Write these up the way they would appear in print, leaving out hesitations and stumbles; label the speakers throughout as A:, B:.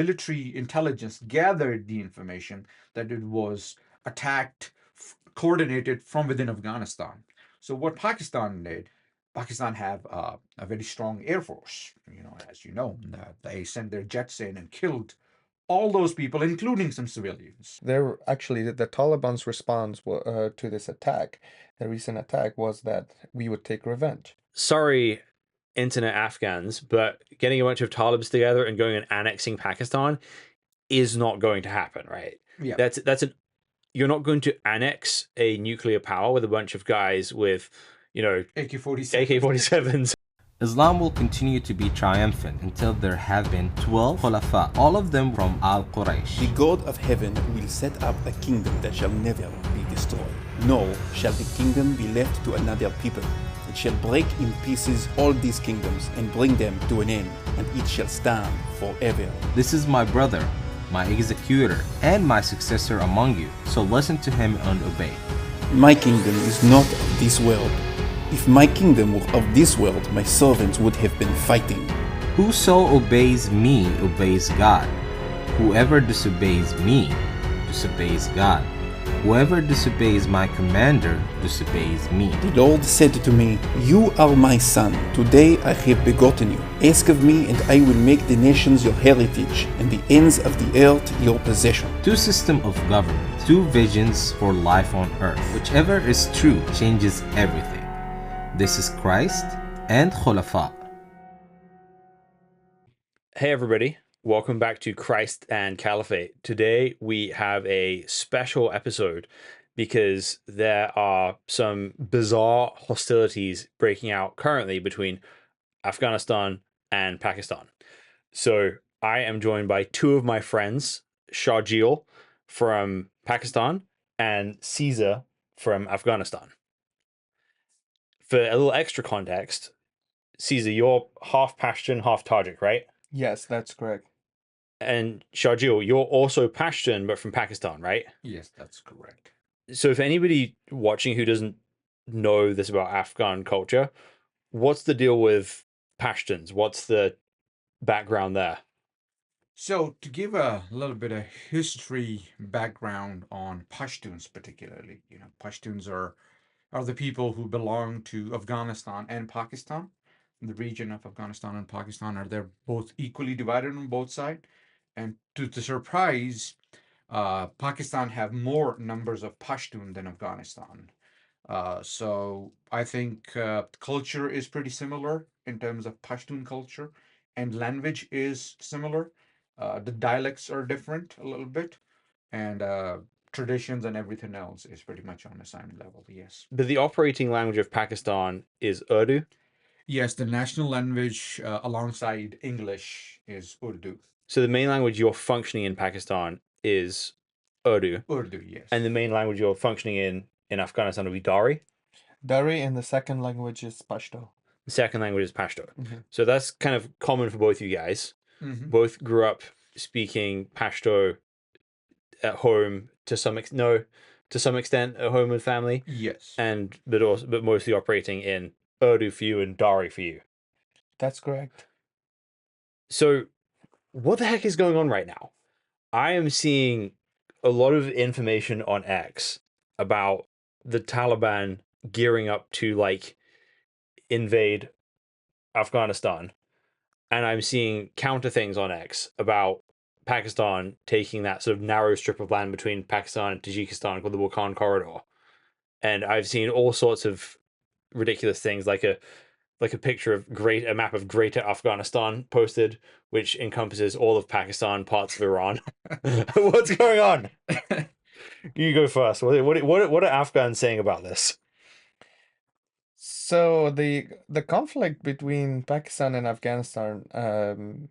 A: military intelligence gathered the information that it was attacked, coordinated from within Afghanistan. So what Pakistan did, Pakistan have a very strong air force. As you know, they sent their jets in and killed all those people, including some civilians.
B: There actually the Taliban's response to this attack, the recent attack, was that we would take revenge.
C: Sorry, internet Afghans, but getting a bunch of Talibs together and going and annexing Pakistan is not going to happen, right?
A: Yeah.
C: You're not going to annex a nuclear power with a bunch of guys with, AK-47s.
D: Islam will continue to be triumphant until there have been 12 Khulafa, all of them from Al-Quraysh.
E: The God of heaven will set up a kingdom that shall never be destroyed. Nor shall the kingdom be left to another people. It shall break in pieces all these kingdoms and bring them to an end, and it shall stand forever.
D: This is my brother, my executor, and my successor among you, so listen to him and obey.
E: My kingdom is not of this world. If my kingdom were of this world, my servants would have been fighting.
D: Whoso obeys me obeys God. Whoever disobeys me disobeys God. Whoever disobeys my commander disobeys me.
E: The Lord said to me, You are my son. Today I have begotten you. Ask of me, and I will make the nations your heritage, and the ends of the earth your possession.
D: Two systems of government, two visions for life on earth. Whichever is true changes everything. This is Christ and Khulafa.
C: Hey everybody, welcome back to Christ and Caliphate. Today we have a special episode because there are some bizarre hostilities breaking out currently between Afghanistan and Pakistan. So I am joined by two of my friends, Shajil from Pakistan and Caesar from Afghanistan. For a little extra context, Caesar, you're half Pashtun, half Tajik, right?
B: Yes, that's correct.
C: And Shajil, you're also Pashtun, but from Pakistan, right?
A: Yes, that's correct.
C: So if anybody watching who doesn't know this about Afghan culture, what's the deal with Pashtuns? What's the background there?
A: So to give a little bit of history background on Pashtuns particularly, Pashtuns are the people who belong to Afghanistan and Pakistan. The region of Afghanistan and Pakistan they're both equally divided on both sides. And to the surprise, Pakistan have more numbers of Pashtun than Afghanistan. So I think culture is pretty similar in terms of Pashtun culture, and language is similar. The dialects are different a little bit, and traditions and everything else is pretty much on the same level. Yes.
C: But the operating language of Pakistan is Urdu.
A: Yes, the national language alongside English is Urdu.
C: So the main language you're functioning in Pakistan is Urdu.
A: Urdu, yes.
C: And the main language you're functioning in Afghanistan will be Dari.
B: Dari, and the second language is Pashto.
C: The second language is Pashto.
B: Mm-hmm.
C: So that's kind of common for both you guys.
A: Mm-hmm.
C: Both grew up speaking Pashto at home to some extent at home with family.
A: Yes.
C: But mostly operating in Urdu for you and Dari for you.
B: That's correct.
C: So what the heck is going on right now? I am seeing a lot of information on X about the Taliban gearing up to invade Afghanistan. And I'm seeing counter things on X about Pakistan taking that sort of narrow strip of land between Pakistan and Tajikistan called the Wakhan Corridor. And I've seen all sorts of ridiculous things like a picture of a map of Greater Afghanistan posted, which encompasses all of Pakistan, parts of Iran. What's going on? You go first. What are Afghans saying about this?
B: So the conflict between Pakistan and Afghanistan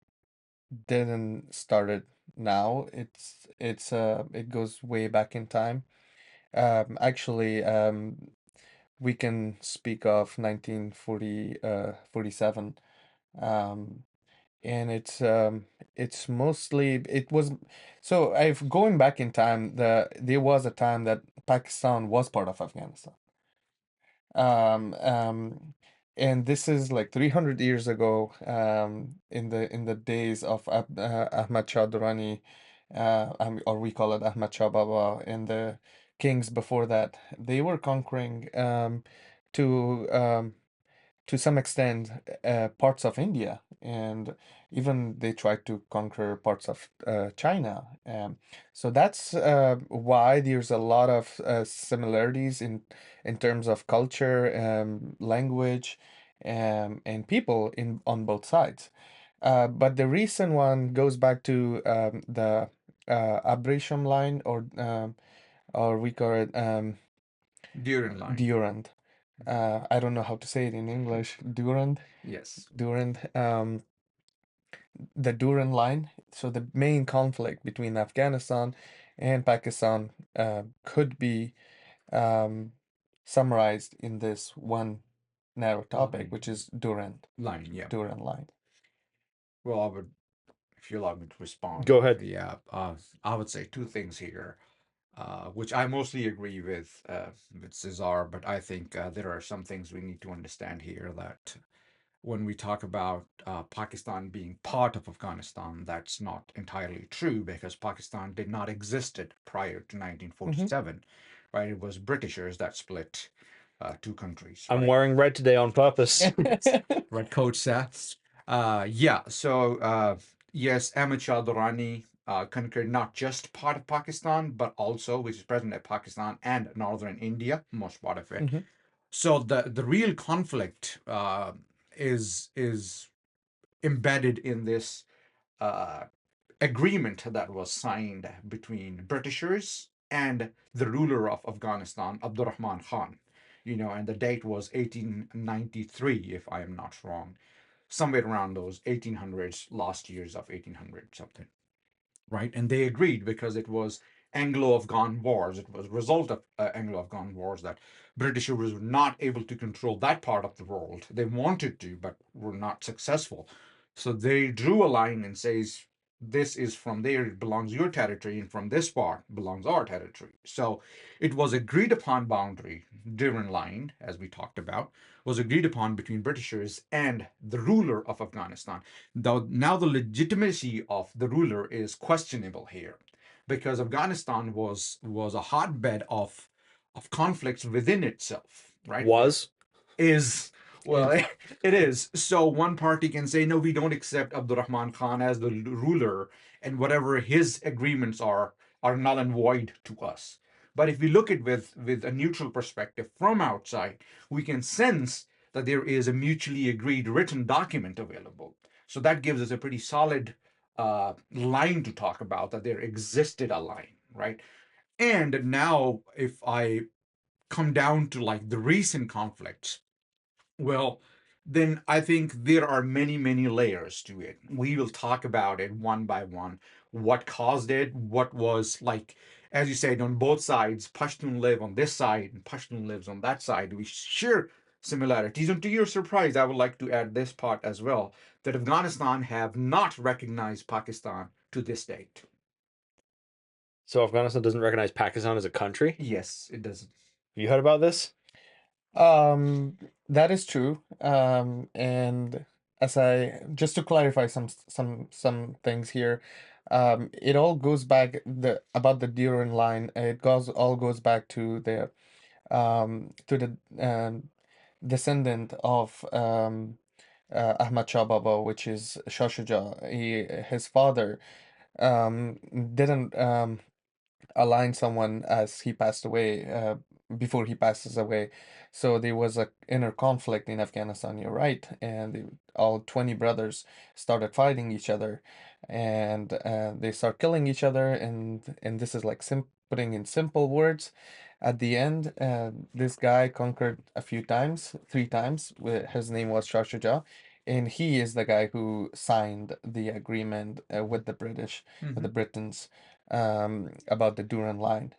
B: didn't started now. It goes way back in time. Actually, we can speak of 1947. And it's mostly it was so if going back in time, there was a time that Pakistan was part of Afghanistan. and this is like 300 years ago, in the days of Ahmad Shah Durrani, or we call it Ahmad Shah Baba, and the kings before that. They were conquering, to to some extent, parts of India, and even they tried to conquer parts of China. So that's why there's a lot of similarities in terms of culture, language, and people in on both sides. But the recent one goes back to the Abraham line, or we call it
A: During line.
B: Durand. I don't know how to say it in English. Durand,
A: Yes.
B: Durand, the Durand line. So the main conflict between Afghanistan and Pakistan could be um, summarized in this one narrow topic, which is Durand,
A: Line, yeah.
B: Durand line.
A: Well, I would, if you allow me to respond.
C: Go ahead.
A: Yeah, I would say two things here, which I mostly agree with Cesar, but I think there are some things we need to understand here that when we talk about Pakistan being part of Afghanistan, that's not entirely true because Pakistan did not existed prior to 1947, right? It was Britishers that split two countries.
C: I'm
A: right?
C: wearing red today on purpose.
A: Red coat set. Yeah, so yes, Ahmad Shah Durrani conquered not just part of Pakistan, but also, which is present at Pakistan and northern India, most part of it.
B: Mhm.
A: So the real conflict is embedded in this uh, agreement that was signed between Britishers and the ruler of Afghanistan, Abdurrahman Khan. And the date was 1893, if I am not wrong, somewhere around those 1800s, last years of 1800 something, right? And they agreed because it was Anglo-Afghan wars. It was a result of Anglo-Afghan wars that Britishers were not able to control that part of the world. They wanted to, but were not successful. So they drew a line and says, this is from there, it belongs your territory, and from this part belongs our territory. So it was agreed upon boundary, Duran line, as we talked about, was agreed upon between Britishers and the ruler of Afghanistan. Though now the legitimacy of the ruler is questionable here, because Afghanistan was a hotbed of conflicts within itself, right?
C: Was.
A: Is well, it is. So one party can say, no, we don't accept Abdurrahman Khan as the ruler, and whatever his agreements are null and void to us. But if we look at with a neutral perspective from outside, we can sense that there is a mutually agreed written document available. So that gives us a pretty solid line to talk about, that there existed a line, right? And now, if I come down to like the recent conflicts, well, then I think there are many, many layers to it. We will talk about it one by one. What caused it? What was like, as you said, on both sides, Pashtun live on this side and Pashtun lives on that side. We share similarities. And to your surprise, I would like to add this part as well, that Afghanistan have not recognized Pakistan to this date.
C: So Afghanistan doesn't recognize Pakistan as a country?
A: Yes, it doesn't.
C: Have you heard about this?
B: That is true. And just to clarify some things here, it all goes back about the Duran line. It all goes back to the descendant of Ahmad Shah Baba, which is Shah Shuja. His father um, didn't align someone as he passed away, before he passes away. So there was a inner conflict in Afghanistan, you're right, and all 20 brothers started fighting each other, and they start killing each other, and this is like putting in simple words. At the end, this guy conquered a few times, 3 times. His name was Shah Shuja, and he is the guy who signed the agreement with the British, with the Britons, about the Duran line.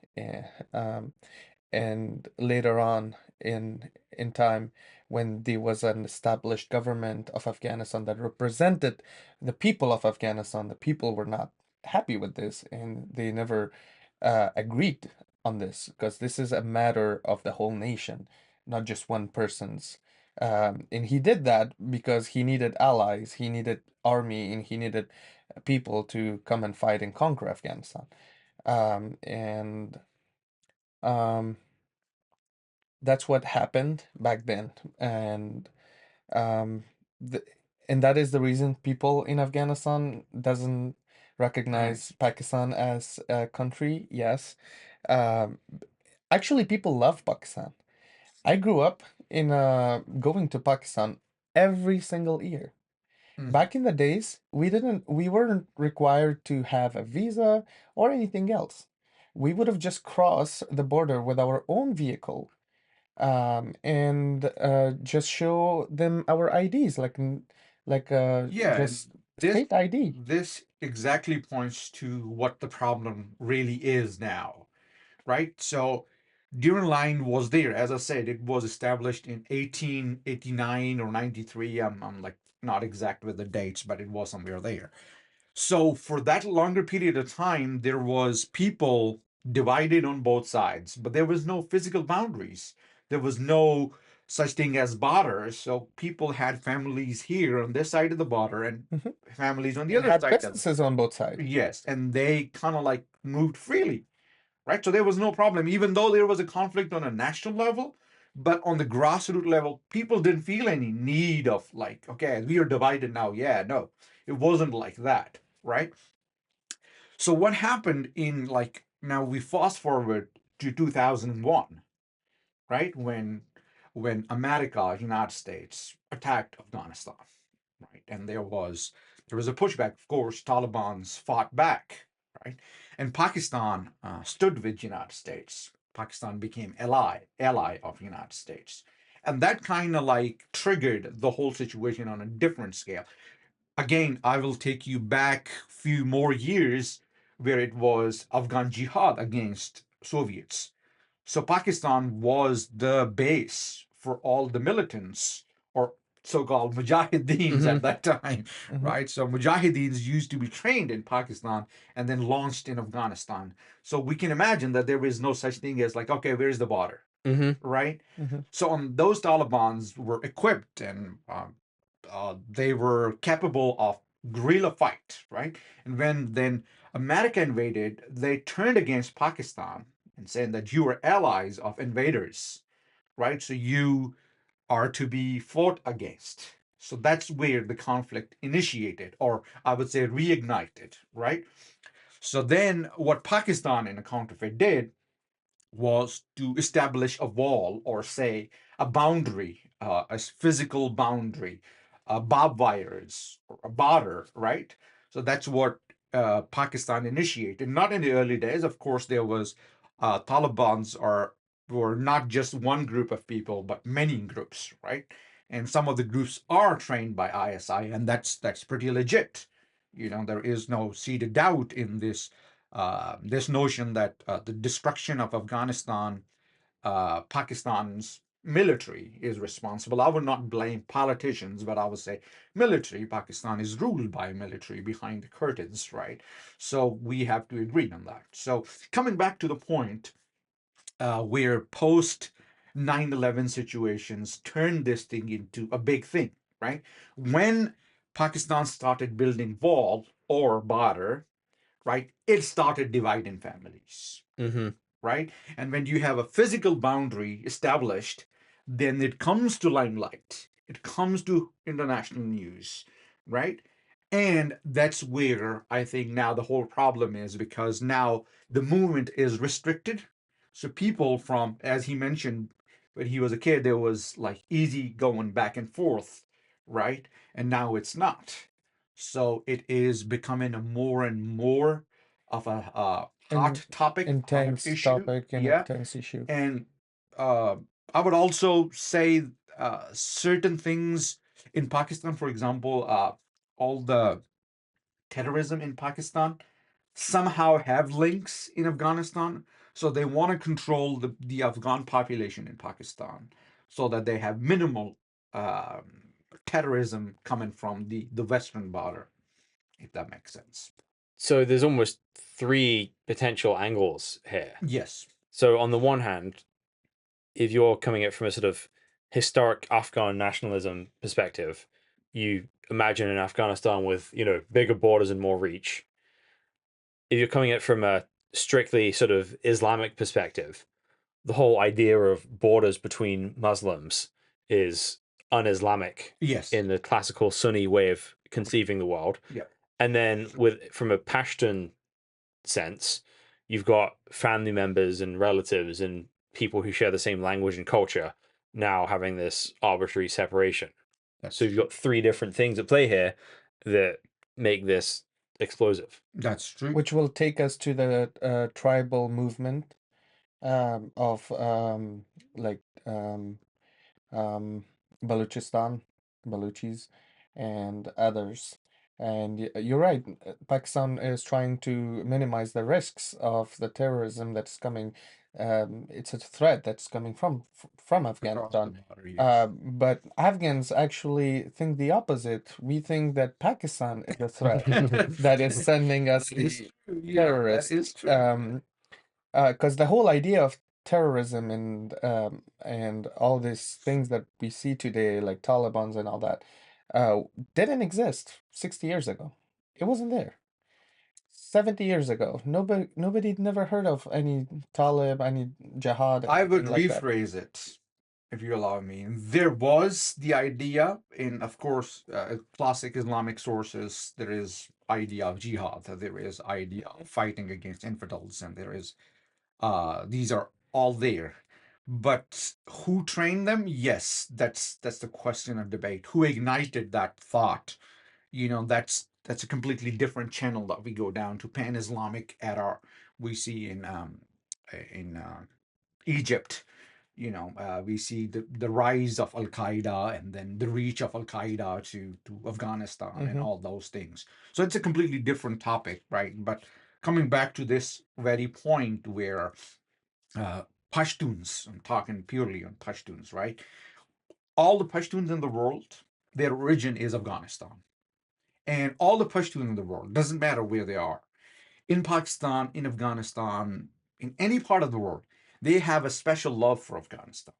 B: And later on in time, when there was an established government of Afghanistan that represented the people of Afghanistan, the people were not happy with this, and they never agreed on this, because this is a matter of the whole nation, not just one person's And he did that because he needed allies, he needed army, and he needed people to come and fight and conquer Afghanistan. And that's what happened back then. And um, the, and that is the reason people in Afghanistan doesn't recognize Pakistan as a country. Yes. Um, Actually, people love Pakistan. I grew up in going to Pakistan every single year.
A: Mhm.
B: Back in the days, we weren't required to have a visa or anything else. We would have just crossed the border with our own vehicle, and just show them our IDs, like
A: Yeah, and
B: just
A: this
B: state ID.
A: this exactly points to what the problem really is now, right? So Duran Line was there, as I said, it was established in 1889 or 93. I'm like not exact with the dates, but it was somewhere there. So for that longer period of time, there was people divided on both sides, but there was no physical boundaries. There was no such thing as borders. So people had families here on this side of the border and
B: Mhm.
A: families on the
B: And
A: other
B: had
A: side of
B: businesses on both sides.
A: yes, and they kind of like moved freely, right? So there was no problem, even though there was a conflict on a national level, but on the grassroots level, people didn't feel any need of like, okay, we are divided now. Yeah, no, it wasn't like that, right? So what happened in like now we fast forward to 2001, right? When America, United States attacked Afghanistan, right? And there was a pushback, of course, Taliban's fought back, right? And Pakistan stood with United States. Pakistan became ally of United States. And that kind of like triggered the whole situation on a different scale. Again, I will take you back a few more years where it was Afghan jihad against Soviets. So Pakistan was the base for all the militants or so-called mujahideens
C: Mhm.
A: at that time,
B: Mhm.
A: right? So mujahideens used to be trained in Pakistan and then launched in Afghanistan. So we can imagine that there is no such thing as like, okay, where's the border,
C: Mhm.
A: right?
B: Mhm.
A: So those Talibans were equipped and they were capable of guerrilla fight, right? And when then America invaded, they turned against Pakistan and saying that you are allies of invaders, right? So you are to be fought against. So that's where the conflict initiated, or I would say reignited, right? So then what Pakistan in a counterfeit did was to establish a wall or say a boundary, a physical boundary, barbed wires, or a border, right? So that's what Pakistan initiated. Not in the early days, of course, there was Taliban's were not just one group of people, but many groups, right? And some of the groups are trained by ISI, and that's pretty legit. There is no seeded doubt in this notion that the destruction of Afghanistan, Pakistan's military is responsible. I would not blame politicians, but I would say military. Pakistan is ruled by military behind the curtains, right? So we have to agree on that. So coming back to the point where post 9/11 situations turned this thing into a big thing, right? When Pakistan started building wall or border, right, it started dividing families,
C: Mhm.
A: right? And when you have a physical boundary established, then it comes to limelight, it comes to international news, right? And that's where I think now the whole problem is because now the movement is restricted. So people from, as he mentioned, when he was a kid, there was like easy going back and forth, right? And now it's not. So it is becoming a more and more of a
B: An
A: hot topic, hotter
B: intense
A: issue.
B: topic and
A: Yeah.
B: intense issue.
A: And uh, I would also say certain things in Pakistan, for example, all the terrorism in Pakistan somehow have links in Afghanistan. So they want to control the Afghan population in Pakistan so that they have minimal terrorism coming from the western border, if that makes sense.
C: So there's almost three potential angles here.
A: Yes.
C: So on the one hand, if you're coming at it from a sort of historic Afghan nationalism perspective, you imagine an Afghanistan with, bigger borders and more reach. If you're coming at it from a strictly sort of Islamic perspective, the whole idea of borders between Muslims is un-Islamic
A: Yes.
C: in the classical Sunni way of conceiving the world.
A: Yeah.
C: And then from a Pashtun sense, you've got family members and relatives and people who share the same language and culture now having this arbitrary separation. So you've got three different things at play here that make this explosive.
A: That's true.
B: Which will take us to the tribal movement of Balochistan, Baluchis, and others. And you're right, Pakistan is trying to minimize the risks of the terrorism that's coming. It's a threat that's coming from
A: Across the
B: Afghanistan.
A: border, yes.
B: But Afghans actually think the opposite. We think that Pakistan is a threat that is sending us
A: That is
B: the
A: true. Yeah, that
B: terrorists.
A: is true.
B: Because the whole idea of terrorism and all these things that we see today, like Taliban's and all that, didn't exist 60 years ago. It wasn't there. 70 years ago, nobody never heard of any Talib, any jihad,
A: I would
B: anything like that.
A: rephrase it, if you allow me. There was the idea in, of course, classic Islamic sources. There is idea of jihad. There is idea of fighting against infidels, and there is these are all there. But who trained them? Yes, that's the question of debate. Who ignited that thought? That's a completely different channel that we go down to. Pan-Islamic era we see in Egypt. We see the rise of Al Qaeda and then the reach of Al Qaeda to Afghanistan and all those things. So it's a completely different topic, right? But coming back to this very point where Pashtuns, I'm talking purely on Pashtuns, right? All the Pashtuns in the world, their origin is Afghanistan. And all the Pashtuns in the world, doesn't matter where they are, in Pakistan, in Afghanistan, in any part of the world, they have a special love for Afghanistan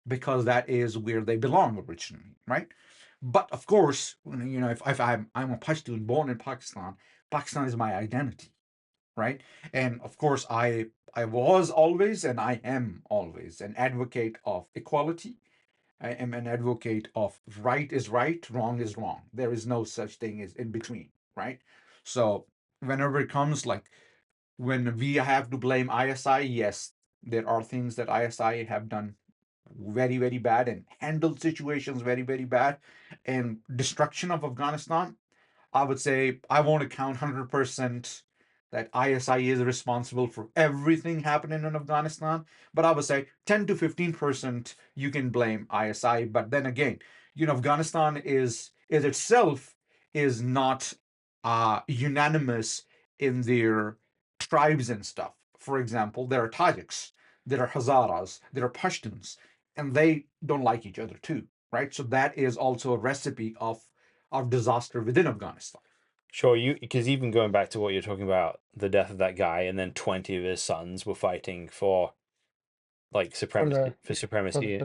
A: because that is where they belong originally, right? But of course, if I'm a Pashtun born in Pakistan, Pakistan is my identity, right? And of course, I was always and I am always an advocate of equality. I am an advocate of right is right, wrong is wrong. There is no such thing as in between, right? So whenever it comes like when we have to blame ISI, yes, there are things that ISI have done very, very bad and handled situations very, very bad. And destruction of Afghanistan, I would say I won't account 100% that ISI is responsible for everything happening in Afghanistan, but I would say 10 to 15% you can blame ISI. But then again, Afghanistan is itself is not unanimous in their tribes and stuff. For example, there are Tajiks, there are Hazaras, there are Pashtuns, and they don't like each other too, right? So that is also a recipe of disaster within Afghanistan.
C: Sure, because even going back to what you're talking about, the death of that guy, and then 20 of his sons were fighting for supremacy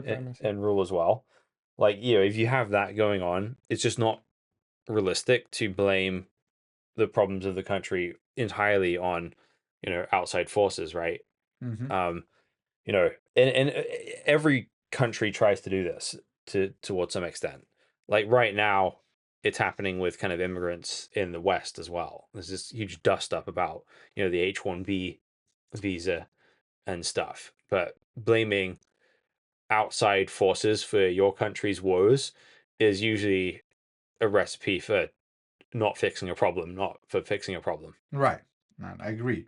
C: and rule as well. If you have that going on, it's just not realistic to blame the problems of the country entirely on outside forces, right?
A: Mm-hmm.
C: And every country tries to do this towards some extent. Like right now, it's happening with kind of immigrants in the West as well. There's this huge dust up about the H-1B visa and stuff, but blaming outside forces for your country's woes is usually a recipe for not fixing a problem, not for fixing a problem.
A: Right. I agree.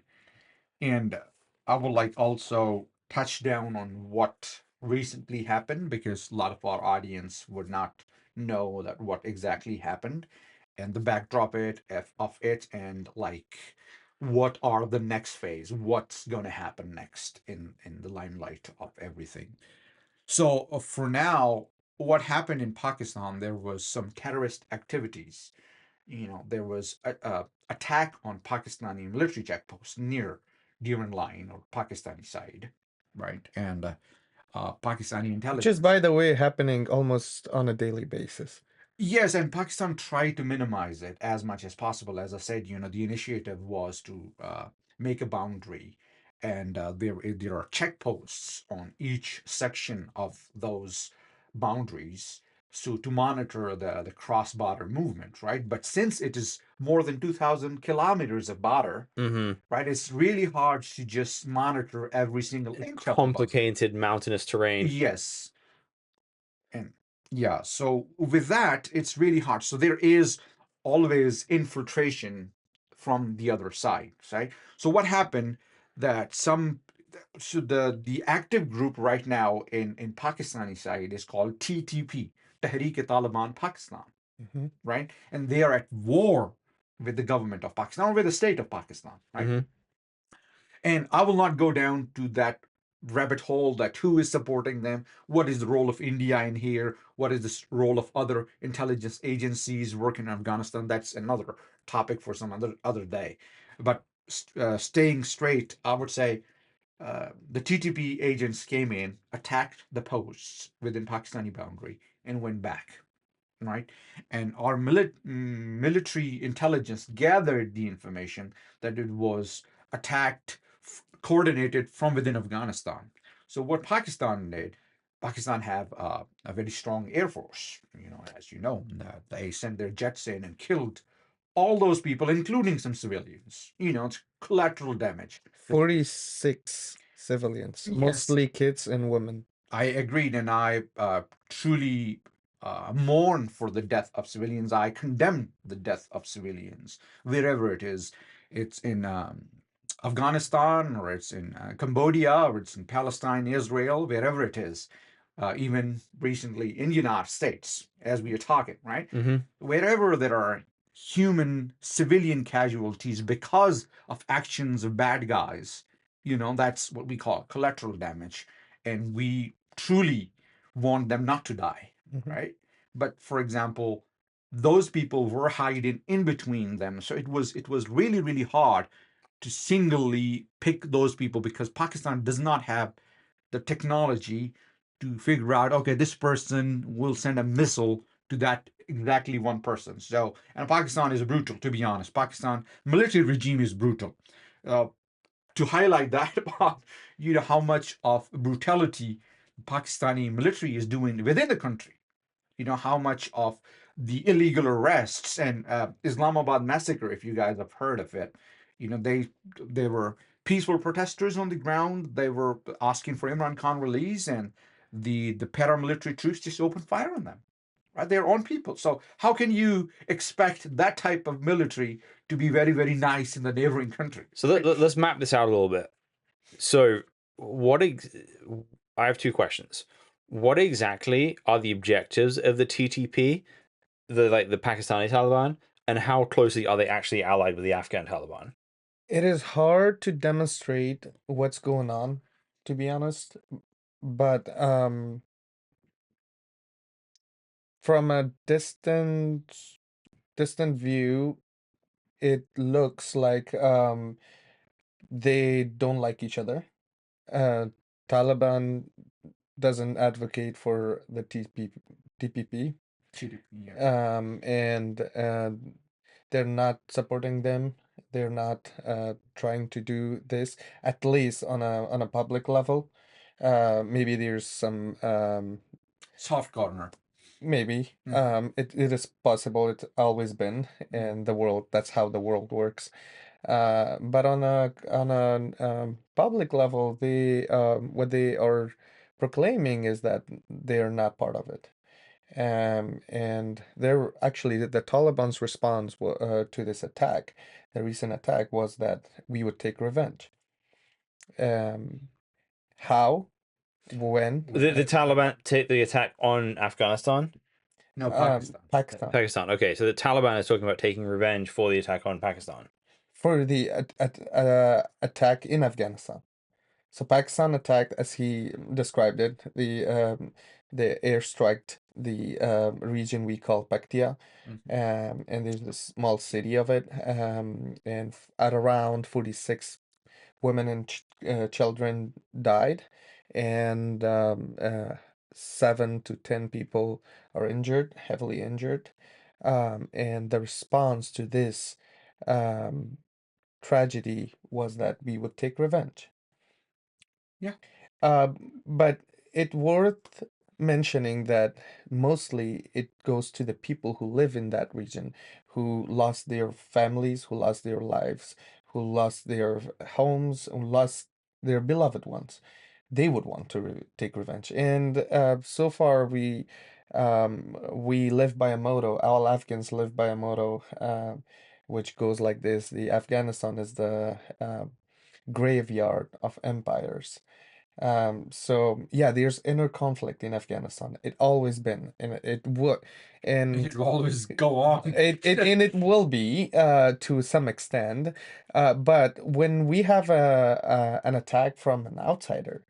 A: And I would like also touch down on what recently happened because a lot of our audience would not know that what exactly happened and the backdrop of it and what are the next phase, what's going to happen next in the limelight of everything. So for now, what happened in Pakistan, there was some terrorist activities. There was a attack on Pakistani military checkposts near Duran Line or Pakistani side, right? And Pakistani
B: Which
A: intelligence.
B: is, by the way, happening almost on a daily basis.
A: Yes, and Pakistan tried to minimize it as much as possible. As I said, the initiative was to make a boundary, and there are checkposts on each section of those boundaries, so to monitor the cross-border movement, right? But since it is more than 2,000 kilometers of border,
C: Mm-hmm.
A: right, it's really hard to just monitor every single inch of the border.
C: Complicated mountainous terrain.
A: Yes. And yeah, so with that, it's really hard. So there is always infiltration from the other side, right? So what happened that the active group right now in Pakistani side is called TTP, Tehreek-e-Taliban Pakistan,
B: Mhm.
A: right? And they are at war with the government of Pakistan or with the state of Pakistan, right?
C: Mm-hmm.
A: And I will not go down to that rabbit hole that who is supporting them, what is the role of India in here, what is the role of other intelligence agencies working in Afghanistan. That's another topic for some other day. But staying straight, I would say the TTP agents came in, attacked the posts within Pakistani boundary, and went back. Right, and our military intelligence gathered the information that it was attacked, coordinated from within Afghanistan. So what Pakistan did, Pakistan have a very strong air force. As you know, they sent their jets in and killed all those people, including some civilians. It's collateral damage.
B: 46 civilians,
A: Yes.
B: mostly kids and women.
A: I agreed, and I truly mourn for the death of civilians. I condemn the death of civilians wherever it is. It's in Afghanistan, or it's in Cambodia, or it's in Palestine, Israel, wherever it is. Even recently in the United States, as we are talking, right?
C: Mm-hmm.
A: Wherever there are human civilian casualties because of actions of bad guys, that's what we call collateral damage. And we truly want them not to die,
B: Mhm.
A: right? But for example, those people were hiding in between them, so it was really really hard to singly pick those people because Pakistan does not have the technology to figure out, okay, this person will send a missile to that exactly one person. So, and Pakistan is brutal, to be honest. Pakistan military regime is brutal. To highlight that about how much of brutality Pakistani military is doing within the country, how much of the illegal arrests and Islamabad massacre, if you guys have heard of it, they were peaceful protesters on the ground. They were asking for Imran Khan release, and the paramilitary troops just opened fire on them. Right, their own people. So how can you expect that type of military to be very, very nice in the neighboring country?
C: So let's map this out a little bit. So I have two questions. What exactly are the objectives of the TTP, the Pakistani Taliban, and how closely are they actually allied with the Afghan Taliban?
B: It is hard to demonstrate what's going on, to be honest, but from a distant view, it looks like they don't like each other. Taliban doesn't advocate for the TPP,
A: Yeah.
B: and they're not supporting them. They're not trying to do this, at least on a public level. Maybe there's some
A: Soft corner.
B: maybe it is possible. It's always been in the world. That's how the world works. But on a public level, what they are proclaiming is that they are not part of it. And they're actually the Taliban's response to this attack, the recent attack, was that we would take revenge. How, when?
C: The Taliban take the attack on Afghanistan?
A: No, Pakistan.
B: Pakistan.
C: Pakistan. Okay, so the Taliban is talking about taking revenge for the attack on Pakistan.
B: For the attack in Afghanistan. So Pakistan attacked, as he described it, the airstriked the region we call Paktia, and there's a small city of it, and at around 46 women and children died, and 7 to 10 people are injured, heavily injured. And the response to this um, tragedy was that we would take revenge.
A: Yeah.
B: But it worth mentioning that mostly it goes to the people who live in that region, who lost their families, who lost their lives, who lost their homes, who lost their beloved ones. They would want to take revenge. And so far, we live by a motto. All Afghans live by a motto, which goes like this: the Afghanistan is the graveyard of empires. So yeah, there's inner conflict in Afghanistan. It always been, and it would, and
A: It will always go on.
B: it will be to some extent. But when we have an attack from an outsider,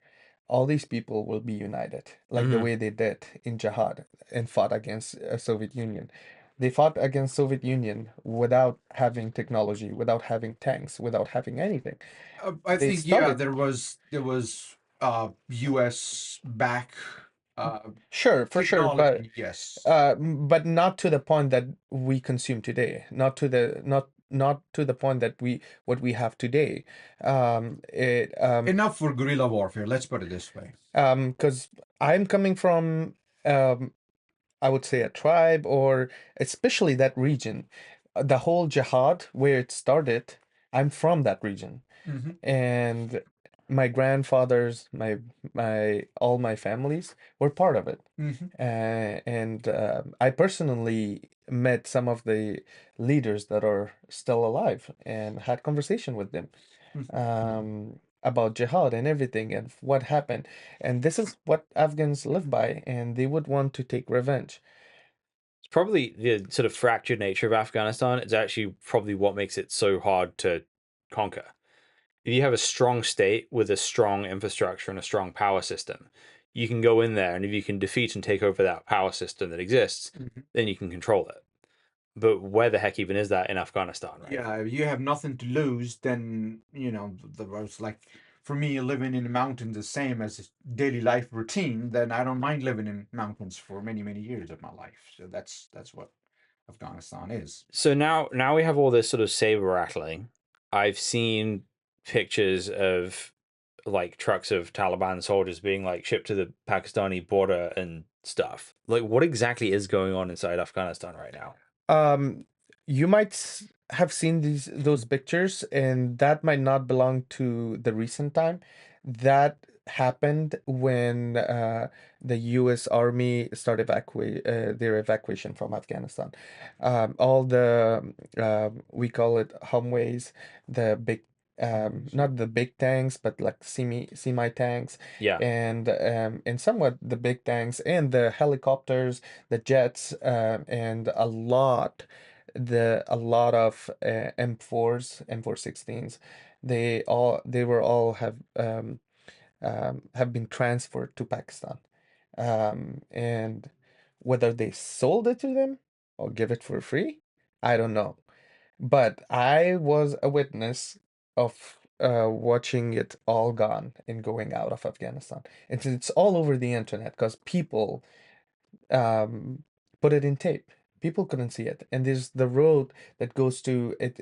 B: all these people will be united, like the
C: Mhm.
B: way they did in jihad and fought against Soviet Union. They fought against Soviet Union without having technology, without having tanks, without having anything.
A: I
B: They
A: think yeah,
B: started.
A: there was U.S. back
B: Sure, for sure,
A: technology. Yes,
B: but not to the point that we consume today. Not to the point that we what we have today. It
A: enough for guerrilla warfare. Let's put it this way.
B: because I'm coming from I would say a tribe or especially that region. The whole jihad where it started, I'm from that region.
A: Hmm.
B: And my grandfathers, my all my families were part of it.
A: Hmm.
B: And I personally met some of the leaders that are still alive and had conversation with them about jihad and everything and what happened. And this is what Afghans live by, and they would want to take revenge.
C: It's probably the sort of fractured nature of Afghanistan. It's actually probably what makes it so hard to conquer. If you have a strong state with a strong infrastructure and a strong power system, you can go in there, and if you can defeat and take over that power system that exists, then you can control it. But where the heck even is that in Afghanistan right now?
A: Yeah, you have nothing to lose. Then the roads like for me living in the mountains the same as a daily life routine. Then I don't mind living in mountains for many years of my life. So that's what Afghanistan is.
C: So now we have all this sort of saber rattling. I've seen pictures of like trucks of Taliban soldiers being like shipped to the Pakistani border and stuff. Like, what exactly is going on inside Afghanistan right now?
B: You might have seen those pictures, and that might not belong to the recent time. That happened when the U.S. Army started their evacuation from Afghanistan. All the we call it humvees, the big not the big tanks, but like semi tanks,
C: Yeah.
B: and somewhat the big tanks and the helicopters, the jets, and a lot of M4s, M416s. They were all have been transferred to Pakistan, and whether they sold it to them or give it for free, I don't know. But I was a witness of watching it all gone and going out of Afghanistan. It's all over the internet because people um, put it in tape. People couldn't see it. And there's the road that goes to it.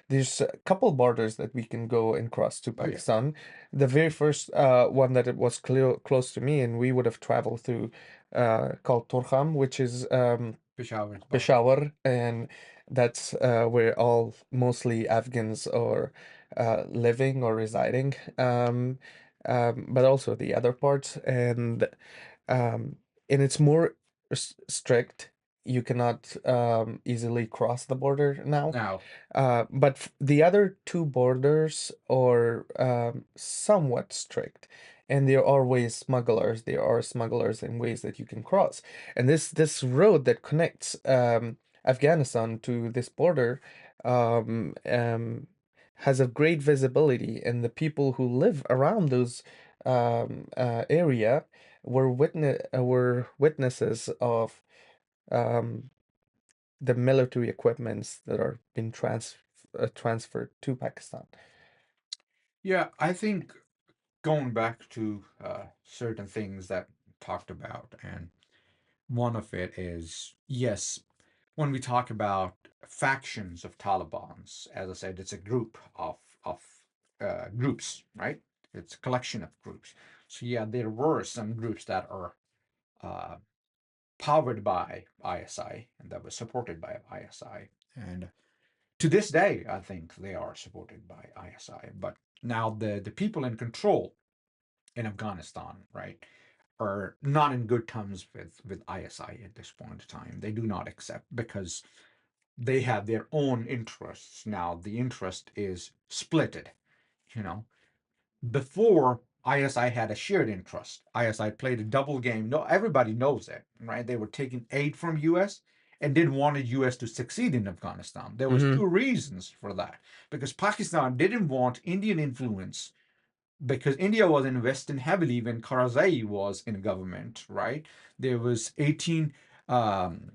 B: There's a couple borders that we can go and cross to
A: Oh yeah,
B: Pakistan. The very first one that it was close to me, and we would have traveled through, called Torkham, which is
A: Peshawar as well.
B: Peshawar, and that's where all mostly Afghans are living or residing, but also the other parts, um, and it's more strict. You cannot easily cross the border now.
A: Now,
B: But the other two borders are somewhat strict, and there are ways smugglers. There are smugglers in ways that you can cross, and this road that connects Afghanistan to this border um, um, has a great visibility, and the people who live around those area were witnesses of um, the military equipments that are being transferred to Pakistan.
A: yeah, I think going back to certain things that talked about, and one of it is, yes, when we talk about factions of Talibans, as I said, it's a group of groups, right? It's a collection of groups. So yeah, there were some groups that are uh, powered by ISI and that was supported by ISI, and to this day, I think they are supported by ISI. But now the people in control in Afghanistan, right, are not in good terms with ISI at this point in time. They do not accept because they have their own interests now. The interest is splitted. You know, before ISI had a shared interest. ISI played a double game. No, everybody knows it, right? They were taking aid from US and didn't want the US to succeed in Afghanistan. There was two reasons for that. Because Pakistan didn't want Indian influence because India was investing heavily when Karzai was in government, right? There was 18 um,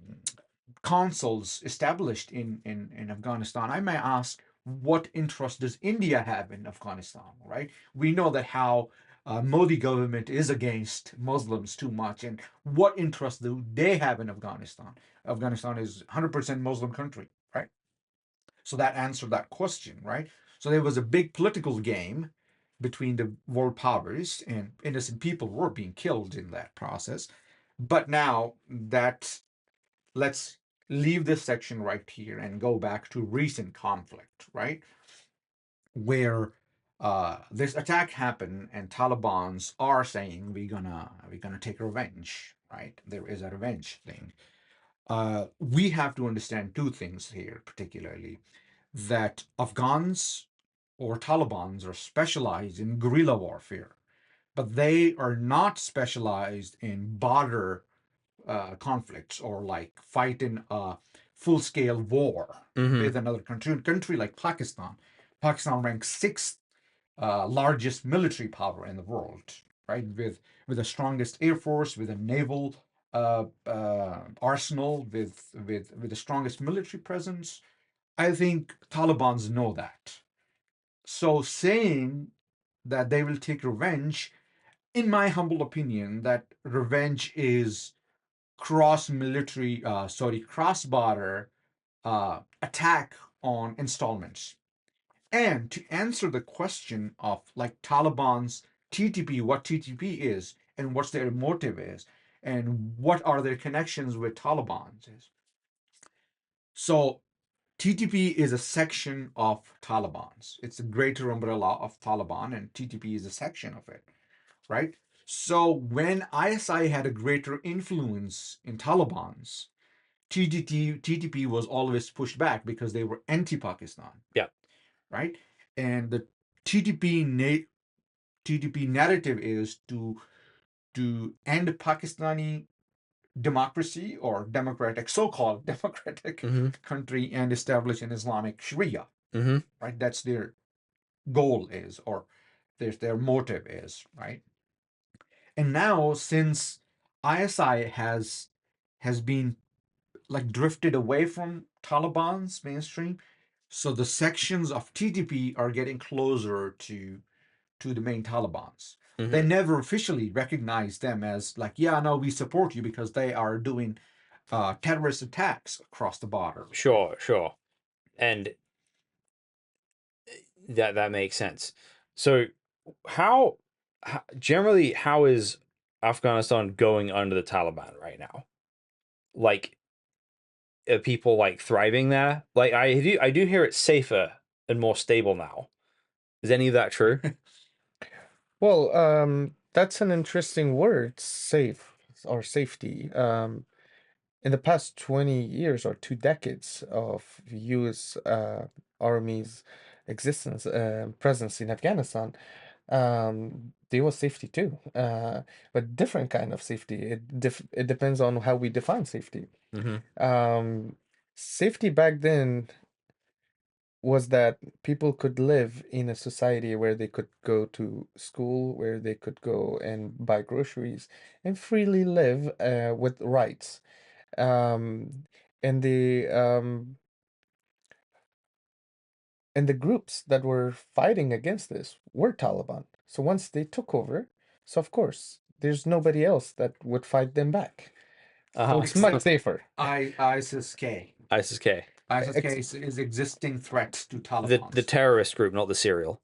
A: consuls established in Afghanistan. I may ask, what interest does India have in Afghanistan, right? We know that how Modi government is against Muslims too much, and what interest do they have in Afghanistan? Afghanistan is 100% Muslim country, right? So that answered that question, right? So there was a big political game between the world powers, and innocent people were being killed in that process. But now that, let's leave this section right here and go back to recent conflict, right? Where this attack happened and Taliban's are saying we're gonna take revenge, right? There is a revenge thing. We have to understand two things here, particularly that Afghans or Talibans are specialized in guerrilla warfare, but they are not specialized in border conflicts or like fighting a full-scale war with another country like Pakistan. Pakistan ranks sixth largest military power in the world, right? With the strongest air force, with a naval arsenal, with the strongest military presence. I think Taliban's know that. So saying that they will take revenge, in my humble opinion, that revenge is cross border attack on installments. And to answer the question of like Taliban's TTP, what TTP is, and what's their motive is, and what are their connections with Taliban is. So TTP is a section of Taliban's. It's a greater umbrella of Taliban, and TTP is a section of it, right? So when ISI had a greater influence in Taliban's, TTP was always pushed back because they were anti-Pakistan.
C: Yeah.
A: Right? And the TTP narrative is to end Pakistani democracy or democratic, so-called democratic country and establish an Islamic Sharia. Right? That's their goal is, or their motive is, right? And now since ISI has been like drifted away from Taliban's mainstream, so the sections of TTP are getting closer to the main Taliban's. They never officially recognize them as like, yeah, no, we support you because they are doing terrorist attacks across the border.
C: Sure. And that makes sense. So how generally how is Afghanistan going under the Taliban right now? Like, are people like thriving there? Like I do hear it's safer and more stable now. Is any of that true?
B: Well, that's an interesting word, safe or safety. In the past 20 years or 2 decades of US Army's existence, presence in Afghanistan, there was safety too, but different kind of safety. It depends on how we define safety. Safety back then was that people could live in a society where they could go to school, where they could go and buy groceries, and freely live with rights. Um, and the um, and the groups that were fighting against this were Taliban. So once they took over, so of course there's nobody else that would fight them back. So it's much
A: Except
B: safer.
A: ISIS-K.
C: ISIS-K,
A: ISIS-K is existing threat to Taliban.
C: the terrorist group, not the cereal.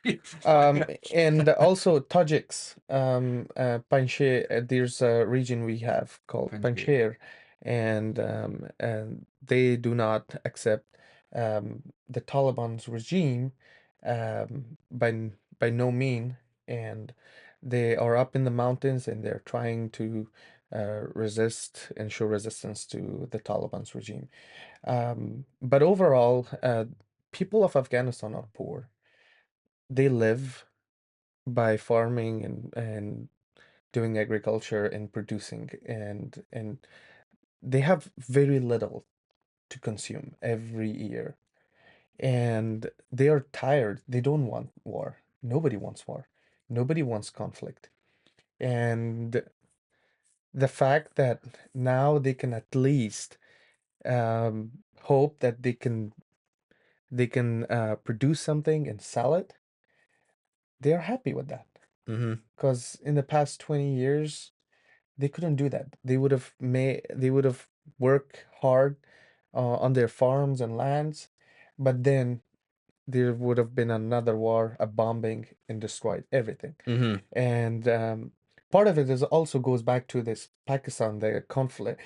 B: And also Tajiks, Panjshir, there's a region we have called
A: Panjshir.
B: Panjshir, and they do not accept the Taliban's regime by no mean, and they are up in the mountains and they're trying to resist and show resistance to the Taliban's regime. But overall, people of Afghanistan are poor. They live by farming and doing agriculture and producing, and they have very little to consume every year, and they are tired. They don't want war. Nobody wants war. Nobody wants conflict. And the fact that now they can at least hope that they can produce something and sell it, they are happy with that.
C: Mm-hmm.
B: Because in the past 20 years, they couldn't do that. They would have worked hard on their farms and lands, but then there would have been another war, a bombing, and destroyed everything.
C: Mm-hmm.
B: And part of it is also goes back to this Pakistan, the conflict,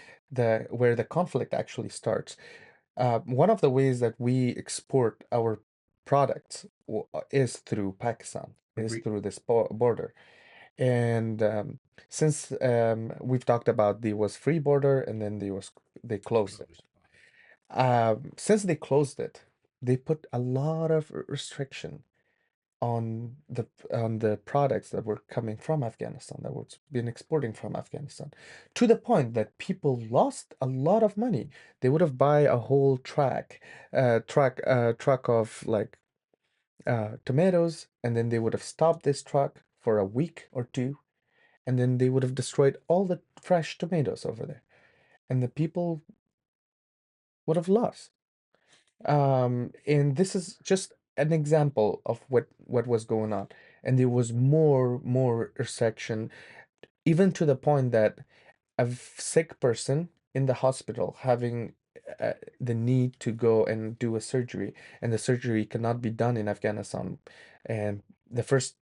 B: where the conflict actually starts. One of the ways that we export our products is through Pakistan, is
A: Agreed.
B: through this border. And since we've talked about there was free border and then they closed it. Since they closed it, they put a lot of restriction on the products that were coming from Afghanistan, that was been exporting from Afghanistan, to the point that people lost a lot of money. They would have buy a whole truck of like tomatoes, and then they would have stopped this truck for a week or two, and then they would have destroyed all the fresh tomatoes over there, and the people would have lost. And this is just an example of what was going on, and there was more restriction, even to the point that a sick person in the hospital having the need to go and do a surgery, and the surgery cannot be done in Afghanistan, and the first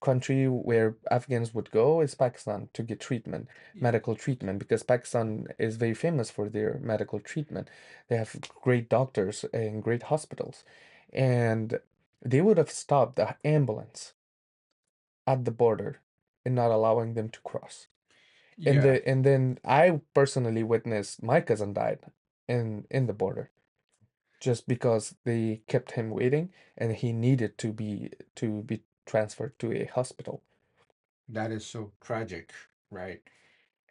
B: country where Afghans would go is Pakistan to get treatment, medical treatment, because Pakistan is very famous for their medical treatment. They have great doctors and great hospitals, and they would have stopped the ambulance at the border and not allowing them to cross.
A: Yeah.
B: And then I personally witnessed my cousin died in the border just because they kept him waiting and he needed to be transferred to a hospital.
A: That is so tragic, right?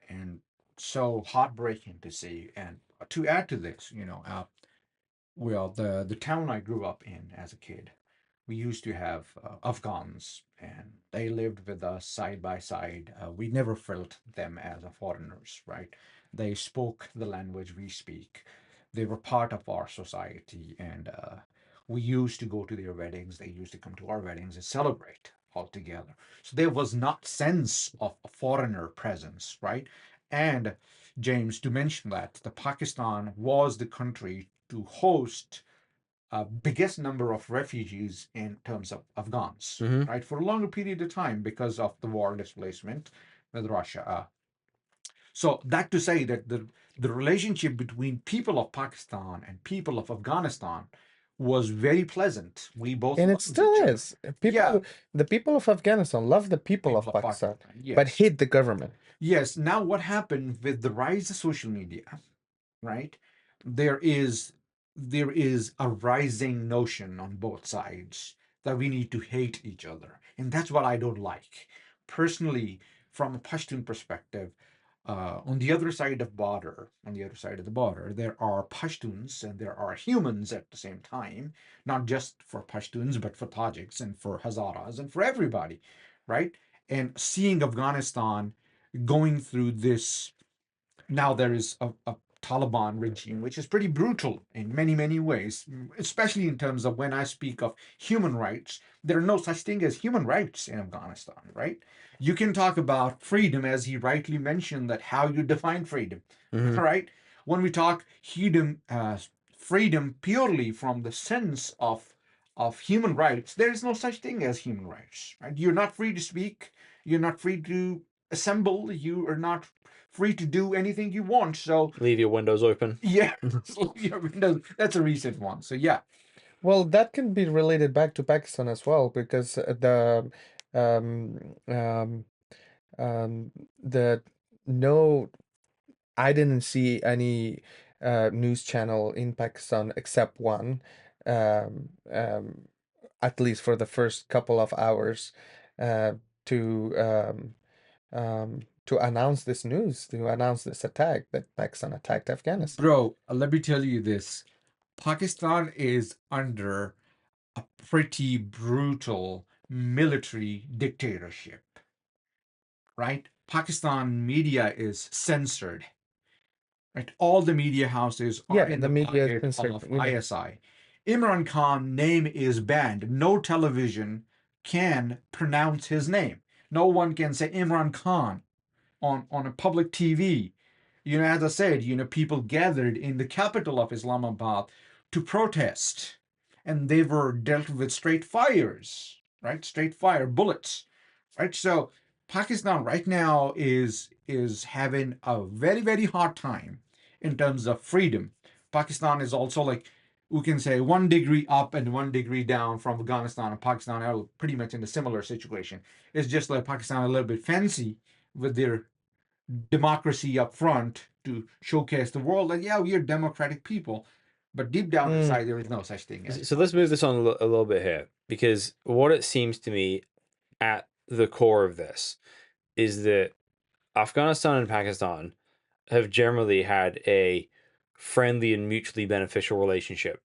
A: And so heartbreaking to see. And to add to this, well, the town I grew up in as a kid, we used to have Afghans, and they lived with us side by side. We never felt them as foreigners, right? They spoke the language we speak. They were part of our society, and we used to go to their weddings. They used to come to our weddings and celebrate all together. So there was not sense of a foreigner presence, right? And James, to mention that the Pakistan was the country to host biggest number of refugees in terms of Afghans,
C: Mhm.
A: right, for a longer period of time because of the war displacement with Russia. So that to say that the relationship between people of Pakistan and people of Afghanistan was very pleasant. We both
B: And it
A: loved
B: still
A: each other.
B: is. The people of Afghanistan love the people of
A: People of
B: Pakistan,
A: Pakistan,
B: but
A: yes.
B: hate the government.
A: Yes. Now, what happened with the rise of social media, right? There is a rising notion on both sides that we need to hate each other, and that's what I don't like personally. From a Pashtun perspective, on the other side of the border, there are Pashtuns and there are humans at the same time, not just for Pashtuns, but for Tajiks and for Hazaras and for everybody, right? And seeing Afghanistan going through this, now there is a Taliban regime, which is pretty brutal in many, many ways, especially in terms of when I speak of human rights. There are no such thing as human rights in Afghanistan, right? You can talk about freedom, as he rightly mentioned, that how you define freedom, right? When we talk freedom purely from the sense of human rights, there is no such thing as human rights, right? You're not free to speak. You're not free to assemble. You are not free to do anything you want. So
C: Leave your windows open.
A: yeah, that's a recent one. So yeah,
B: Well, that can be related back to Pakistan as well, because um, um, the no, I didn't see any news channel in Pakistan except one, um, um, at least for the first couple of hours, uh, to to announce this news, to announce this attack that Pakistan attacked Afghanistan.
A: bro, let me tell you this. Pakistan is under a pretty brutal military dictatorship, right? Pakistan media is censored, right? All the media houses are
B: Yeah,
A: in
B: the
A: the
B: media is
A: pocket
B: censored.
A: of
B: Yeah.
A: ISI. Imran Khan name is banned. No television can pronounce his name. No one can say Imran Khan on a public TV. As I said, people gathered in the capital of Islamabad to protest, and they were dealt with straight fires, right? Straight fire bullets, right? So Pakistan right now is having a very, very hard time in terms of freedom. Pakistan is also, like, we can say, 1 degree up and 1 degree down from Afghanistan, and Pakistan are pretty much in a similar situation. It's just like Pakistan a little bit fancy with their democracy up front to showcase the world that, yeah, we are democratic people, but deep down inside there is no such thing as.
C: So let's move this on a little bit here, because what it seems to me at the core of this is that Afghanistan and Pakistan have generally had a friendly and mutually beneficial relationship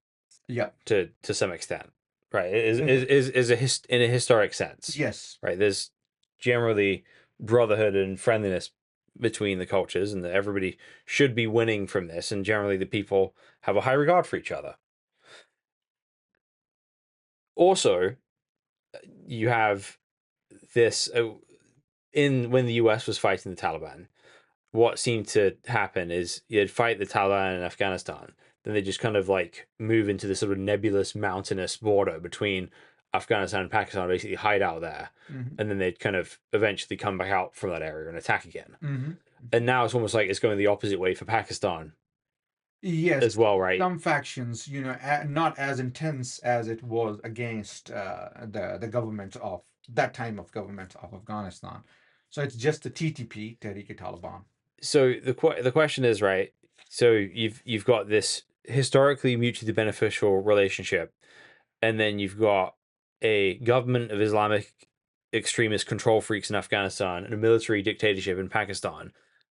A: Yeah.
C: to some extent, right? Is
B: Mhm.
C: in a historic sense,
A: Yes.
C: right? There's generally brotherhood and friendliness between the cultures, and that everybody should be winning from this, and generally the people have a high regard for each other. Also, you have this when the US was fighting the Taliban, what seemed to happen is you'd fight the Taliban in Afghanistan, then they just kind of like move into this sort of nebulous mountainous border between Afghanistan and Pakistan, basically hide out there, and then they'd kind of eventually come back out from that area and attack again. And now it's almost like it's going the opposite way for Pakistan.
A: Yes,
C: as well, right?
A: some factions, not as intense as it was against the government of that time of government of Afghanistan. So it's just the TTP, Tehrik-e-Taliban.
C: So the question is, right, so you've got this historically mutually beneficial relationship, and then you've got a government of Islamic extremist control freaks in Afghanistan and a military dictatorship in Pakistan,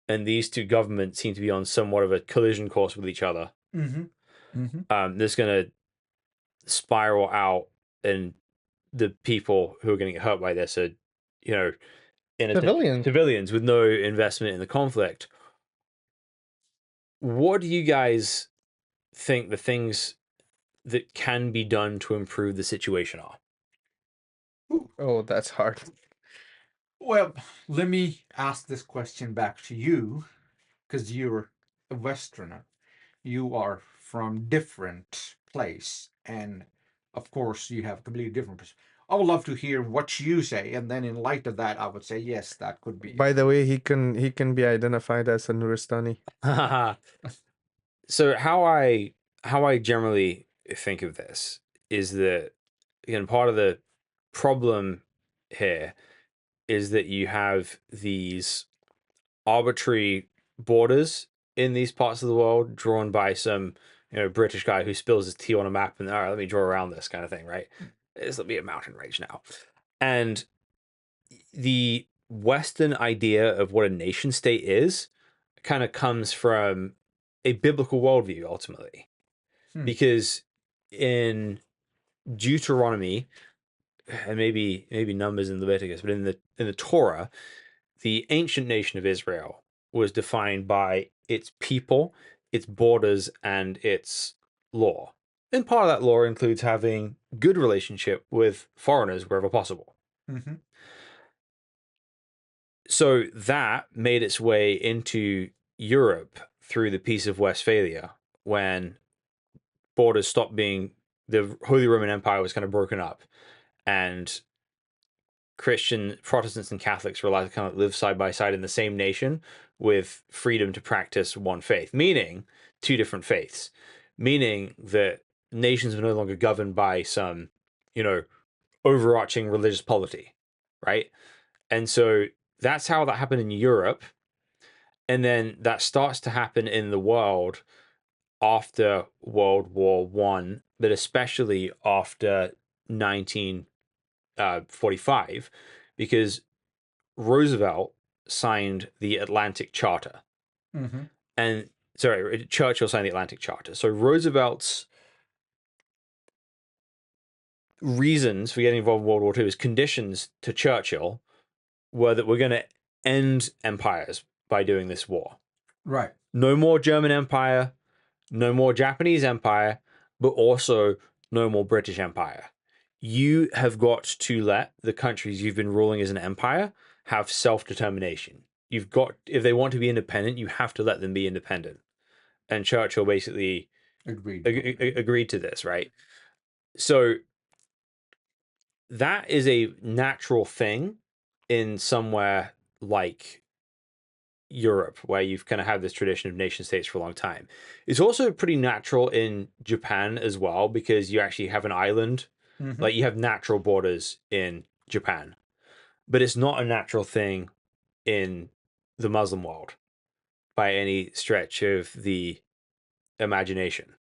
C: and these two governments seem to be on somewhat of a collision course with each other. That's going to spiral out, and the people who are going to get hurt by this are,
B: Civilians.
C: civilians with no investment in the conflict. What do you guys think the things that can be done to improve the situation are?
B: Oh, that's hard.
A: Well, let me ask this question back to you, because you're a Westerner. You are from different place, and of course you have a completely different perspective. I would love to hear what you say, and then in light of that, I would say yes, that could be.
B: By the way, he can be identified as a Nuristani.
C: So how I generally think of this is that, again, part of the problem here is that you have these arbitrary borders in these parts of the world drawn by some British guy who spills his tea on a map and, all right, let me draw around this kind of thing, right? This will be a mountain range now. And the Western idea of what a nation state is kind of comes from a biblical worldview, ultimately. Because in Deuteronomy, and maybe Numbers in Leviticus, but in the Torah, the ancient nation of Israel was defined by its people its borders and its law. And part of that law includes having good relationship with foreigners wherever possible.
A: Mm-hmm.
C: So that made its way into Europe through the Peace of Westphalia, when borders stopped being, the Holy Roman Empire was kind of broken up, and Protestants and Catholics were allowed to kind of live side by side in the same nation with freedom to practice one faith, meaning two different faiths, meaning that nations were no longer governed by some, overarching religious polity, right? And so that's how that happened in Europe. And then that starts to happen in the world after World War One, but especially after 1945, because Roosevelt signed the Atlantic Charter.
A: Mm-hmm.
C: And sorry, Churchill signed the Atlantic Charter. So Roosevelt's reasons for getting involved in World War II, his conditions to Churchill, were that we're going to end empires by doing this war.
A: Right.
C: No more German Empire, no more Japanese Empire, but also no more British Empire. You have got to let the countries you've been ruling as an empire have self-determination. You've got, if they want to be independent, you have to let them be independent. And Churchill basically agreed to this, right? So that is a natural thing in somewhere like Europe, where you've kind of had this tradition of nation states for a long time. It's also pretty natural in Japan as well, because you actually have an island.
A: Mm-hmm.
C: Like, you have natural borders in Japan, but it's not a natural thing in the Muslim world by any stretch of the imagination.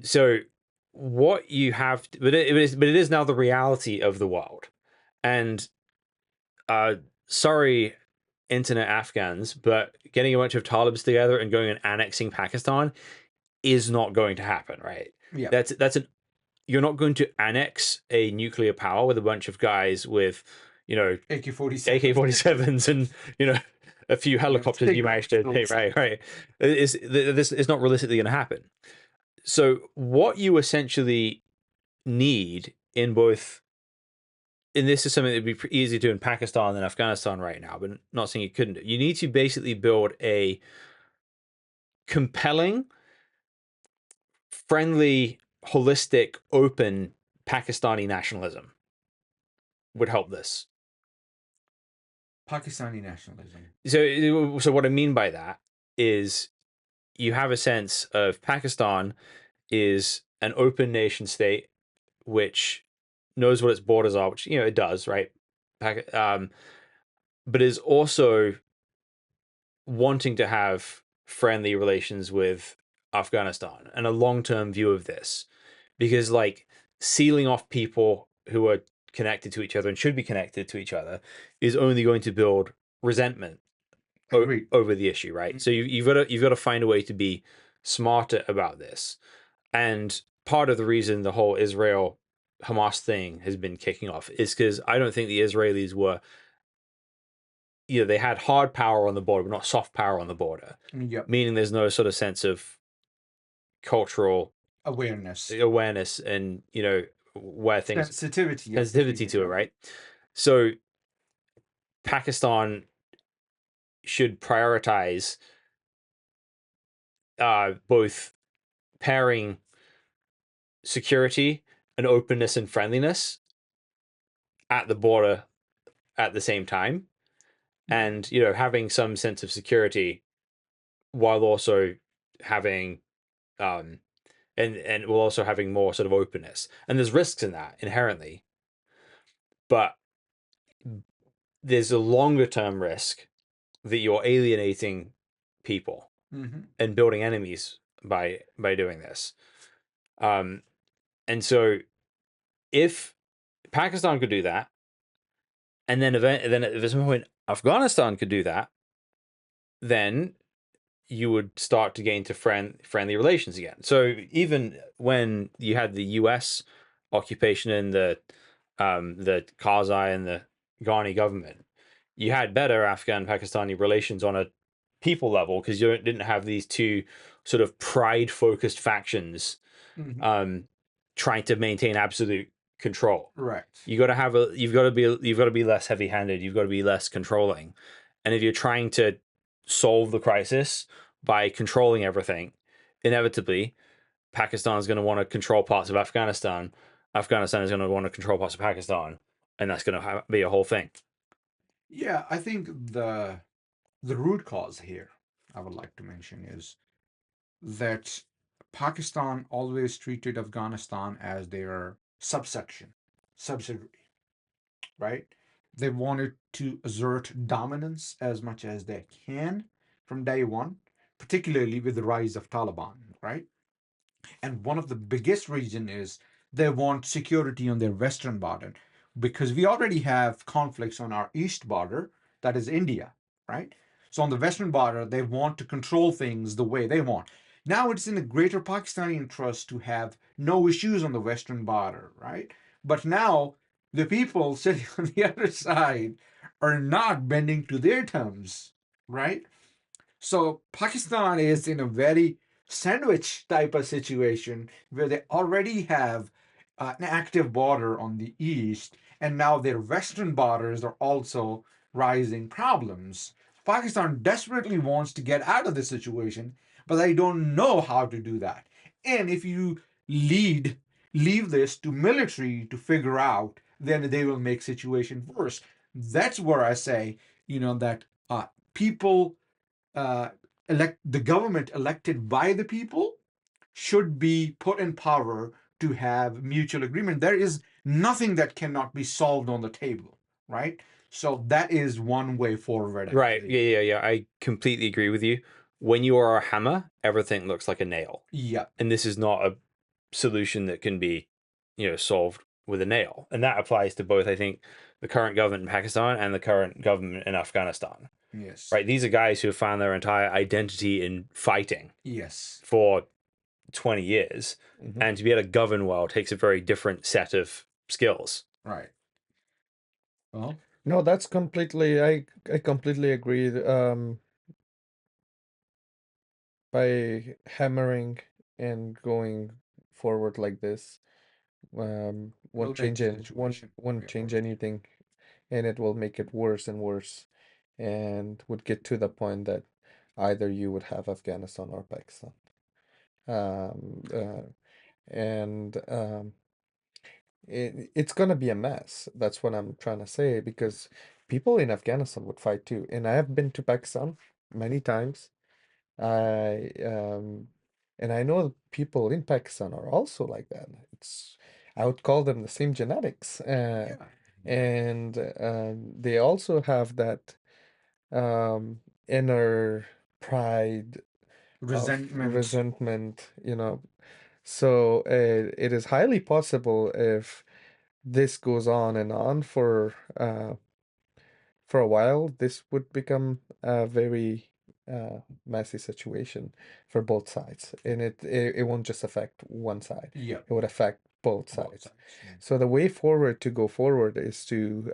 C: So what you have but it is now the reality of the world. And sorry, internet Afghans, but getting a bunch of Talibs together and going and annexing Pakistan is not going to happen, right?
A: Yeah.
C: You're not going to annex a nuclear power with a bunch of guys with, AK-47s and, a few helicopters you managed to take, right. It's not realistically going to happen. So what you essentially need in both, and this is something that would be easy to do in Pakistan and Afghanistan right now, but not saying you couldn't do. You need to basically build a compelling, friendly, holistic, open Pakistani nationalism would help this.
A: Pakistani nationalism.
C: So what I mean by that is, you have a sense of Pakistan is an open nation state which knows what its borders are, which it does, right? But is also wanting to have friendly relations with Afghanistan and a long-term view of this, because sealing off people who are connected to each other and should be connected to each other is only going to build resentment over the issue, right? Mm-hmm. So you've got to find a way to be smarter about this. And part of the reason the whole Israel Hamas thing has been kicking off is because I don't think the Israelis were, they had hard power on the border, but not soft power on the border.
A: Yep.
C: Meaning there's no sort of sense of cultural
A: awareness
C: and, where things
A: sensitivity
C: to it, right? So Pakistan should prioritize both pairing security and openness and friendliness at the border at the same time, and having some sense of security while also having and while also having more sort of openness. And there's risks in that inherently, but there's a longer term risk that you're alienating people and building enemies by doing this. And so if Pakistan could do that, and then at some point Afghanistan could do that, then you would start to gain to friendly relations again. So even when you had the U.S. occupation in the Karzai and the Ghani government, you had better Afghan-Pakistani relations on a people level, because you didn't have these two sort of pride-focused factions trying to maintain absolute control.
A: Right.
C: You've got to be less heavy-handed. You've got to be less controlling. And if you're trying to solve the crisis by controlling everything, inevitably, Pakistan is going to want to control parts of Afghanistan. Afghanistan is going to want to control parts of Pakistan, and that's going to be a whole thing.
A: Yeah, I think the root cause here I would like to mention is that Pakistan always treated Afghanistan as their subsidiary, right? They wanted to assert dominance as much as they can from day one, particularly with the rise of Taliban, right? And one of the biggest reason is they want security on their western border because we already have conflicts on our east border, that is India, right? So on the western border, they want to control things the way they want. Now it's in the greater Pakistani interest to have no issues on the western border, right? But now the people sitting on the other side are not bending to their terms, right? So Pakistan is in a very sandwich type of situation where they already have an active border on the east, and now their western borders are also rising problems. Pakistan desperately wants to get out of this situation, but they don't know how to do that. And if you leave this to military to figure out, then they will make situation worse. That's where I say, that people the government elected by the people should be put in power to have mutual agreement. There is nothing that cannot be solved on the table, right? So that is one way forward.
C: Right. Yeah. I completely agree with you. When you are a hammer, everything looks like a nail.
A: Yeah.
C: And this is not a solution that can be, solved with a nail. And that applies to both, I think, the current government in Pakistan and the current government in Afghanistan.
A: Yes.
C: Right. These are guys who have found their entire identity in fighting.
A: Yes.
C: For 20 years. Mm-hmm. And to be able to govern well takes a very different set of skills.
A: Right. Well,
B: no, that's completely, I completely agree. By hammering and going forward like this, won't change anything, and it will make it worse and worse, and would get to the point that either you would have Afghanistan or Pakistan. It's gonna be a mess. That's what I'm trying to say, because people in Afghanistan would fight too. And I have been to Pakistan many times. And I know people in Pakistan are also like that. I would call them the same genetics. And they also have that inner pride, resentment, So it is highly possible, if this goes on and on for a while, this would become a very messy situation for both sides, and it won't just affect one side.
A: Yeah,
B: it would affect both sides. Yeah. So the way forward to go forward is to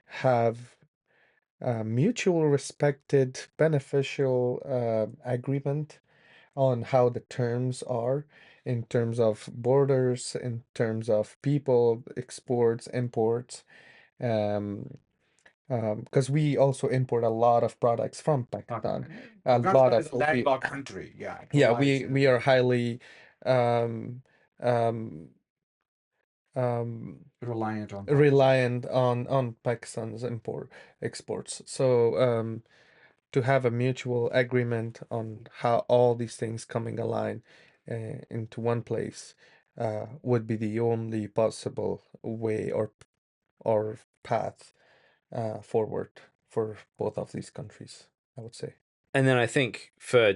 B: have mutual respected, beneficial agreement on how the terms are, in terms of borders, in terms of people, exports, imports, because we also import a lot of products from Pakistan. A lot of
A: landlocked country.
B: Yeah, we are highly reliant on Pakistan's exports. So to have a mutual agreement on how all these things coming align into one place would be the only possible way or path forward for both of these countries, I would say.
C: And then I think for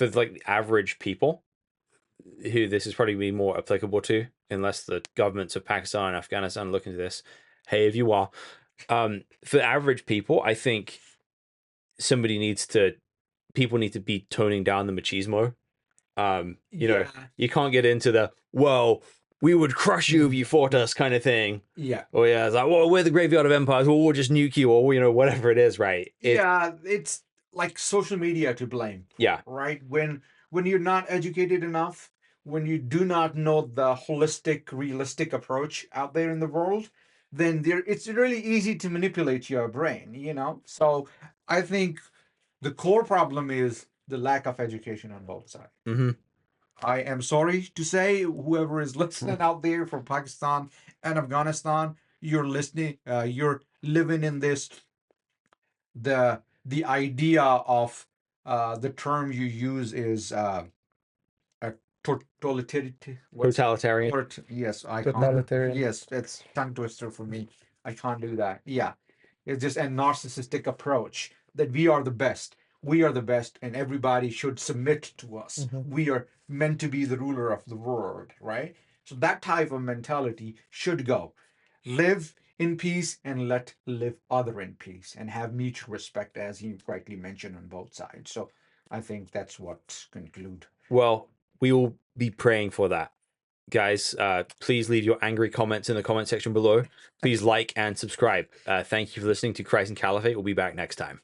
C: like the average people, who this is probably be more applicable to, unless the governments of Pakistan and Afghanistan look into this, hey, if you are, for average people, I think people need to be toning down the machismo. You know, you can't get into the, well, we would crush you if you fought us kind of thing.
A: Yeah.
C: Or it's like, well, we're the graveyard of empires, well, we'll just nuke you, or, whatever it is, right?
A: It's like social media to blame.
C: Yeah.
A: Right? When you're not educated enough, when you do not know the holistic, realistic approach out there in the world, then it's really easy to manipulate your brain, you know? So I think the core problem is the lack of education on both sides.
C: Mm-hmm.
A: I am sorry to say, whoever is listening out there from Pakistan and Afghanistan, you're listening, you're living in this, the idea of the term you use is a totalitarian.
C: Totalitarian.
A: Yes, I can't.
B: Totalitarian.
A: Yes, it's tongue twister for me. I can't do that. Yeah, it's just a narcissistic approach that we are the best. We are the best, and everybody should submit to us. We are meant to be the ruler of the world, right? So that type of mentality should go. Live in peace and let live other in peace and have mutual respect, as you rightly mentioned, on both sides. So I think that's what conclude.
C: Well, we will be praying for that. Guys, please leave your angry comments in the comment section below. Please like and subscribe. Thank you for listening to Christ and Caliphate. We'll be back next time.